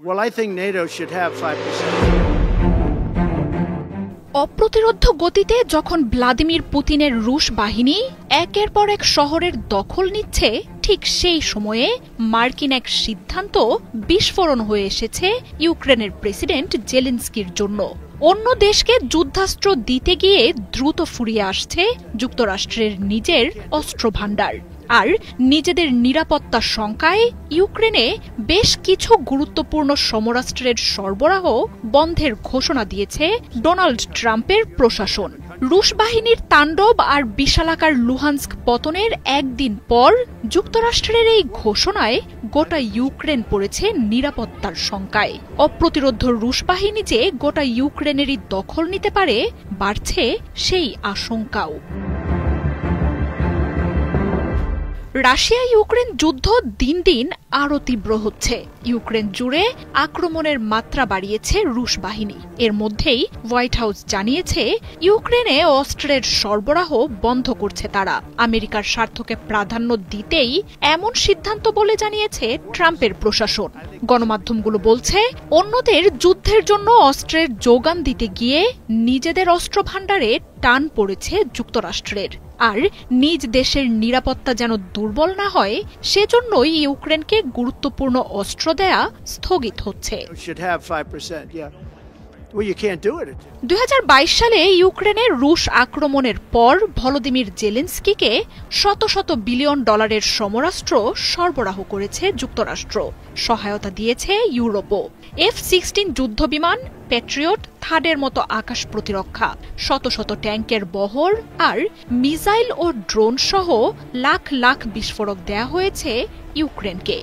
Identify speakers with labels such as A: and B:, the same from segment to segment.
A: Well, I think NATO should have 5%.
B: অপ্রতিরোধ্য গতিতে যখন Vladimir পুতিনের রুশ বাহিনী একের পর এক শহরের দখল নিচ্ছে, ঠিক সেই সময়ে মার্কিন এক সিদ্ধান্ত বিস্ফোরণ হয়ে এসেছে ইউক্রেনের প্রেসিডেন্ট জেলেনস্কির জন্য। অন্য দেশকে যুদ্ধাস্ত্র দিতে গিয়ে দ্রুত ফুরিয়ে আসছে যুক্তরাষ্ট্রের নিজের অস্ত্র ভাণ্ডার। আর নিজেদের নিরাপত্তার শঙ্কায় ইউক্রেনে বেশ কিছু গুরুত্বপূর্ণ সমরাস্ত্রের সরবরাহ বন্ধের ঘোষণা দিয়েছে ডোনাল্ড ট্রাম্পের প্রশাসন। রুশ বাহিনীর তাণ্ডব আর বিশালাকার লুহান্স্ক পতনের একদিন পর যুক্তরাষ্ট্রের এই ঘোষণায় গোটা ইউক্রেন পড়েছে নিরাপত্তার শঙ্কায়। অপ্রতিরোধ্য রুশ বাহিনী যে গোটা ইউক্রেনেরই দখল নিতে পারে, বাড়ছে সেই আশঙ্কাও। রাশিয়া ইউক্রেন যুদ্ধ দিন দিন আরও তীব্র হচ্ছে। ইউক্রেন জুড়ে আক্রমণের মাত্রা বাড়িয়েছে রুশ বাহিনী। এর মধ্যেই হোয়াইট হাউস জানিয়েছে ইউক্রেনে অস্ত্রের সরবরাহ বন্ধ করছে তারা। আমেরিকার স্বার্থকে প্রাধান্য দিতেই এমন সিদ্ধান্ত বলে জানিয়েছে ট্রাম্পের প্রশাসন। গণমাধ্যমগুলো বলছে, অন্যদের যুদ্ধের জন্য অস্ত্রের যোগান দিতে গিয়ে নিজেদের অস্ত্র ভাণ্ডারে টান পড়েছে যুক্তরাষ্ট্রের। আর নিজ দেশের নিরাপত্তা যেন দুর্বল না হয়, সেজন্যই ইউক্রেনকে গুরুত্বপূর্ণ অস্ত্র দেয়া স্থগিত হচ্ছে। 2022 সালে ইউক্রেনের রুশ আক্রমণের পর ভলোদিমির জেলেনস্কিকে শত শত বিলিয়ন ডলারের সমরাস্ত্র সরবরাহ করেছে যুক্তরাষ্ট্র। সহায়তা দিয়েছে ইউরোপও। F-16 যুদ্ধবিমান, প্যাট্রিয়ট, থার্ডের মতো আকাশ প্রতিরক্ষা, শত শত ট্যাঙ্কের বহর আর মিসাইল ও ড্রোন সহ লাখ লাখ বিস্ফোরক দেয়া হয়েছে ইউক্রেনকে।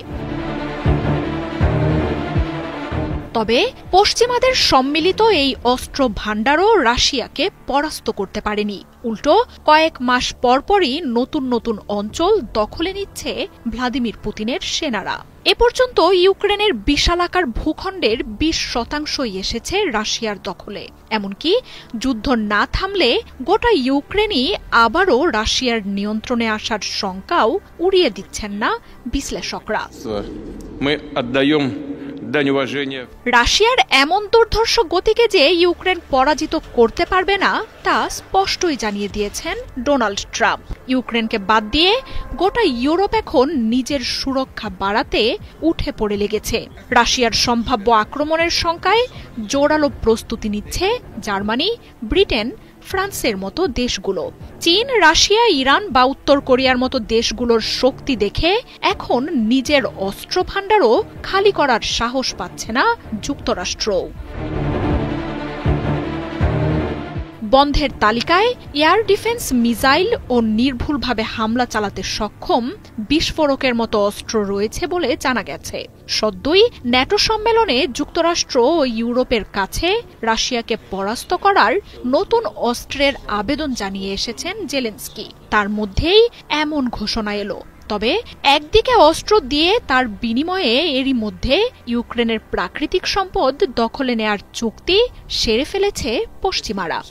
B: তবে পশ্চিমাদের সম্মিলিত এই অস্ত্র ভাণ্ডারও রাশিয়াকে পরাস্ত করতে পারেনি। উল্টো কয়েক মাস পরপরই নতুন নতুন অঞ্চল দখলে নিচ্ছে ভ্লাদিমির পুতিনের সেনারা। এ পর্যন্ত ইউক্রেনের বিশালাকার ভূখণ্ডের 20% এসেছে রাশিয়ার দখলে। এমনকি যুদ্ধ না থামলে গোটা ইউক্রেনই আবারও রাশিয়ার নিয়ন্ত্রণে আসার শঙ্কাও উড়িয়ে দিচ্ছেন না বিশ্লেষকরা। রাশিয়ার এমন দুর্ধর্ষ গতিকে যে ইউক্রেন পরাজিত করতে পারবে না, তা স্পষ্টই জানিয়ে দিয়েছেন ডোনাল্ড ট্রাম্প। ইউক্রেনকে বাদ দিয়ে গোটা ইউরোপ এখন নিজের সুরক্ষা বাড়াতে উঠে পড়ে লেগেছে। রাশিয়ার সম্ভাব্য আক্রমণের শঙ্কায় জোরালো প্রস্তুতি নিচ্ছে জার্মানি, ব্রিটেন, ফ্রান্সের মতো দেশগুলো। চীন, রাশিয়া, ইরান বা উত্তর কোরিয়ার মতো দেশগুলোর শক্তি দেখে এখন নিজের অস্ত্র ভাণ্ডারও খালি করার সাহস পাচ্ছে না যুক্তরাষ্ট্র। বন্ধের তালিকায় এয়ার ডিফেন্স মিসাইল ও নির্ভুলভাবে হামলা চালাতে সক্ষম বিস্ফোরকের মতো অস্ত্র রয়েছে বলে জানা গেছে। সদ্যই ন্যাটো সম্মেলনে যুক্তরাষ্ট্র ও ইউরোপের কাছে রাশিয়াকে পরাস্ত করার নতুন অস্ত্রের আবেদন জানিয়ে এসেছেন জেলেনস্কি। তার মধ্যেই এমন ঘোষণা এলো। তবে একদিকে অস্ত্র দিয়ে তার বিনিময়ে এরই মধ্যে ইউক্রেনের প্রাকৃতিক সম্পদ দখলে নেয়ার চুক্তি সেরে ফেলেছে পশ্চিমারা।